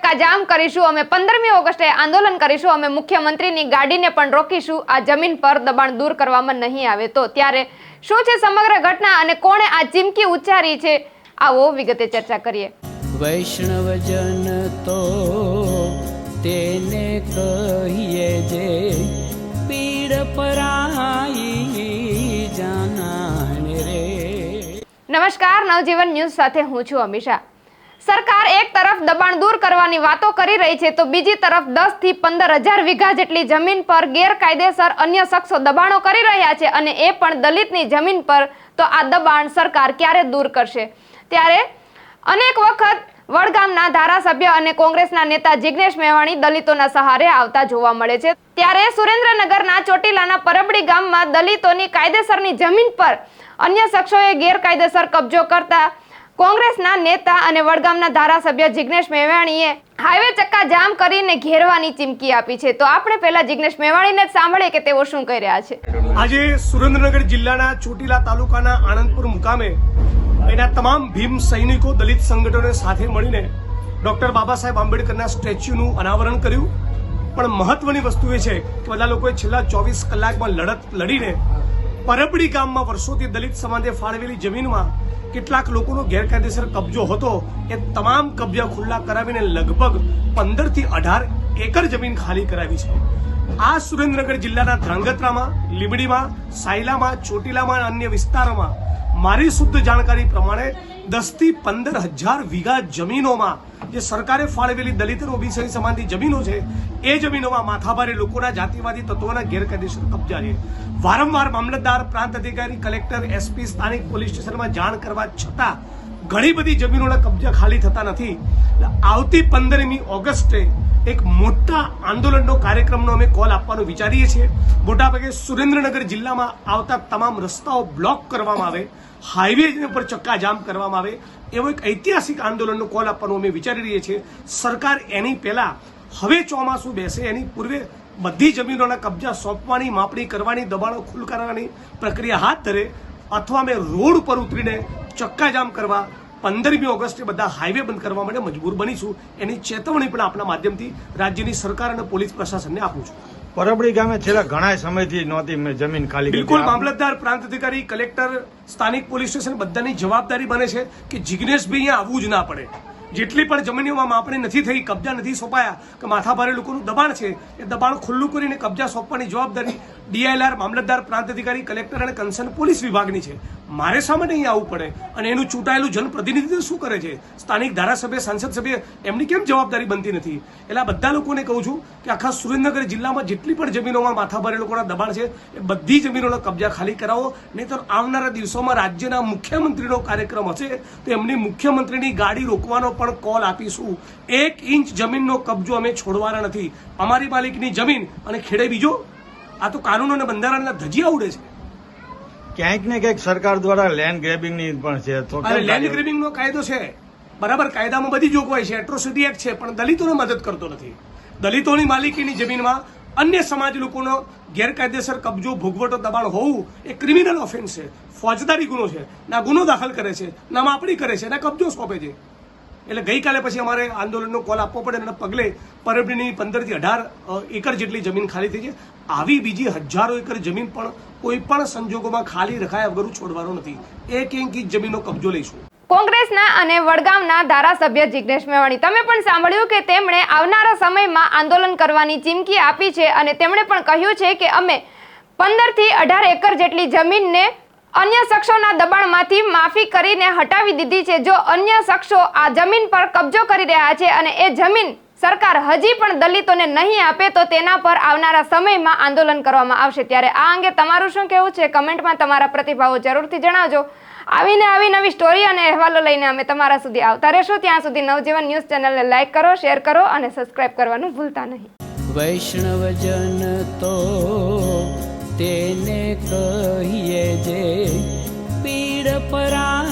ચક્કા જામ કરીશું, અમે 15મી ઓગસ્ટે આંદોલન કરીશું, અમે મુખ્યમંત્રીની ગાડીને પણ રોકીશું આ જમીન પર દબાણ દૂર કરવામાં નહીં આવે તો. ત્યારે શું છે સમગ્ર ઘટના અને કોણે આ ચીમકી ઉચ્ચારી છે, આવો વિગતે ચર્ચા કરીએ. વૈષ્ણવજન તો તેને કહીએ જે પીડ પરાઈ જાનાને રે. નમસ્કાર, નવજીવન ન્યૂઝ સાથે હું છું અમીષા. સરકાર એક તરફ દબાણ દૂર કરવાની વાતો કરી રહી છે તો બીજી તરફ 10 થી 15,000 વીઘા જેટલી જમીન પર ગેરકાયદેસર અન્ય શખ્સો દબાણો કરી રહ્યા છે અને એ પણ દલિતની જમીન પર. તો આ દબાણ સરકાર ક્યારે દૂર કરશે? ત્યારે અનેક વખત વડગામના ધારાસભ્ય અને કોંગ્રેસના નેતા જિગ્નેશ મેવાણી દલિતોના સહારે આવતા જોવા મળે છે. ત્યારે સુરેન્દ્રનગરના ચોટીલાના પરબડી ગામમાં દલિતોની કાયદેસરની જમીન પર અન્ય શખ્સોએ ગેરકાયદેસર કબજો કરતા કોંગ્રેસના નેતા અને વડગામના ધારાસભ્ય જિગ્નેશ મેવાણીએ હાઈવે ચક્કા જામ કરીને ઘેરવાની ચીમકી આપી છે. તો આપણે પહેલા જિગ્નેશ મેવાણીને જ સાંભળીએ કે તેઓ શું કહી રહ્યા છે. આજે સુરેન્દ્રનગર જિલ્લાના ચોટીલા તાલુકાના આનંદપુર મુકામે એના તમામ ભીમ સૈનિકો દલિત સંગઠનોને સાથે મળીને ડોક્ટર બાબા સાહેબ આંબેડકરના સ્ટેચ્યુનું અનાવરણ કર્યું. પણ મહત્વની વસ્તુ એ છે કે બધા લોકોએ છેલ્લા 24 કલાકમાં લડત લડીને પરબડી ગામમાં વર્ષોથી દલિત સમાજે ફાળવેલી જમીનમાં કેટલાક લોકોનો ગેરકાયદેસર કબજો હતો એ તમામ કબજા ખુલ્લા કરાવીને લગભગ 15 થી 18 એકર જમીન ખાલી કરાવી છે. આ સુરેન્દ્રનગર જિલ્લાના ધ્રાંગધ્રામાં, લીંબડીમાં, સાયલામાં, ચોટીલામાં અને અન્ય વિસ્તારોમાં મારી શુદ્ધ જાણકારી પ્રમાણે 10 થી 15,000 વીઘા જમીનોમાં જે સરકારે ફાળવેલી દલિત અને ઓબીસી સમાજની જમીનો છે એ જમીનોમાં માથાભારે લોકોના જાતિવાદી તત્વોના ગેરકાયદેસર કબજા છે. વારંવાર મામલતદાર, પ્રાંત અધિકારી, કલેક્ટર, એસપી, સ્થાનિક પોલીસ સ્ટેશનમાં જાણ કરવા છતાં ઘણી બધી જમીનોના કબજા ખાલી થતા નથી. આવતી 15મી ઓગસ્ટે એક મોટા આંદોલનનો કાર્યક્રમનો અમે કોલ આપવાનું વિચારીએ છીએ. મોટાભાગે સુરેન્દ્રનગર જિલ્લામાં આવતા તમામ રસ્તાઓ બ્લોક કરવામાં આવે, હાઈવે પર ચક્કા જામ કરવામાં આવે એવો એક ઐતિહાસિક આંદોલનનો કોલ આપવાનું અમે વિચારી રહીએ છીએ. સરકાર એની પહેલા હવે ચોમાસું બેસે એની પૂર્વે બધી જમીનોના કબજા સોંપવાની, માપણી કરવાની, દબાણો ખુલ્લ કરવાની પ્રક્રિયા હાથ ધરે અથવા અમે રોડ પર ઉતરીને ચક્કાજામ કરવા 15મી ઓગસ્ટે બધા હાઈવે બંધ કરવા માટે મજબૂર બનીશું. એની ચેતવણી પણ આપણા માધ્યમથી રાજ્યની સરકાર અને પોલીસ પ્રશાસનને આપું છું. પરબડી ગામે છેલ્લા ઘણા સમયથી નહોતી જમીન ખાલી. બિલકુલ, મામલતદાર, પ્રાંત અધિકારી, કલેક્ટર, સ્થાનિક પોલીસ સ્ટેશન બધાની જવાબદારી બને છે કે જિગ્નેશભાઈ અહીંયા આવવું જ ના પડે. જેટલી પણ જમીનોમાં માપણી નથી થઈ, કબજા નથી સોંપાયા કે માથાભારે લોકોનું દબાણ છે એ દબાણ ખુલ્લું કરીને કબજા સોંપવાની જવાબદારી ડીઆઈએલઆર, મામલતદાર, પ્રાંત અધિકારી, કલેક્ટર અને કન્સર્ન પોલીસ વિભાગની છે. મારે શા માટે અહીંયા આવવું પડે? અને એનું ચૂંટાયેલું જનપ્રતિનિધિત્વ શું કરે છે? સ્થાનિક ધારાસભ્ય, સાંસદ સભ્ય, એમની કેમ જવાબદારી બનતી નથી? એટલે આ બધા લોકોને કહું છું કે આખા સુરેન્દ્રનગર જિલ્લામાં જેટલી પણ જમીનોમાં માથાભારે લોકોના દબાણ છે એ બધી જમીનોના કબજા ખાલી કરાવો. નહીં તો આવનારા દિવસોમાં રાજ્યના મુખ્યમંત્રીનો કાર્યક્રમ હશે તો એમની મુખ્યમંત્રીની ગાડી રોકવાનો પણ કોલ આપીશું. 1 ઇંચ જમીનનો કબજો અમે છોડવાના નથી. અમારી માલિકની જમીન અને ખેડે બીજો. આ તો કાનૂન અને બંધારણના ધજીયા ઉડે છે. ક્યાંક ને ક્યાંક સરકાર દ્વારા લેન્ડ ગ્રેબિંગની પણ છે. તો લેન્ડ ગ્રેબિંગનો કાયદો છે, બરાબર, કાયદામાં બધી જોગવાઈ છે, એટ્રોસિટી એક્ટ છે, પણ દલિતોને મદદ કરતો નથી. દલિતોની માલિકીની જમીનમાં અન્ય સમાજ લોકોનો ગેરકાયદેસર કબજો, ભોગવટો, દબાણ હોવું એ ક્રિમિનલ ઓફેન્સ છે, ફોજદારી ગુનો છે. ના ગુનો દાખલ કરે છે, ના માપણી કરે છે, ના કબજો સોંપે છે. એટલે ગઈકાલે પછી અમારે આંદોલનનો કોલ આપવો પડે એના પગલે પરબડીની 15 થી 18 એકર જેટલી જમીન ખાલી થઈ છે. આવી બીજી હજારો એકર જમીન પણ કોઈ પણ સંજોગોમાં ખાલી રખાયા વગર છોડવાનો નથી. 1 ઇંચ જમીનનો કબજો લઈશું. કોંગ્રેસના અને વડગામના ધારાસભ્ય જિગ્નેશ મેવાણી, તમે પણ સાંભળ્યું કે તેમણે આવનારા સમયમાં આંદોલન કરવાની ચીમકી આપી છે અને તેમણે પણ કહ્યું છે કે અમે 15 થી 18 એકર જેટલી જમીનને અન્ય શખ્સોના દબાણમાંથી માફી કરીને હટાવી દીધી છે. જો અન્ય શખ્સો આ જમીન પર કબજો કરી રહ્યા છે અને એ જમીન સરકાર હજી પણ દલિતોને નહીં આપે તો તેના પર આવનારા સમયમાં આંદોલન કરવામાં આવશે. ત્યારે આ અંગે તમારું શું કહેવું છે? કમેન્ટમાં તમારા પ્રતિભાવો જરૂરથી જણાવજો. આવી નવી સ્ટોરી અને અહેવાલો લઈને અમે તમારા સુધી આવતા રહેશું. ત્યાં સુધી નવજીવન ન્યૂઝ ચેનલને લાઈક કરો, શેર કરો અને સબસ્ક્રાઇબ કરવાનું ભૂલતા નહીં. વૈષ્ણવજન તો તેને કહીએ જે પીડ પરા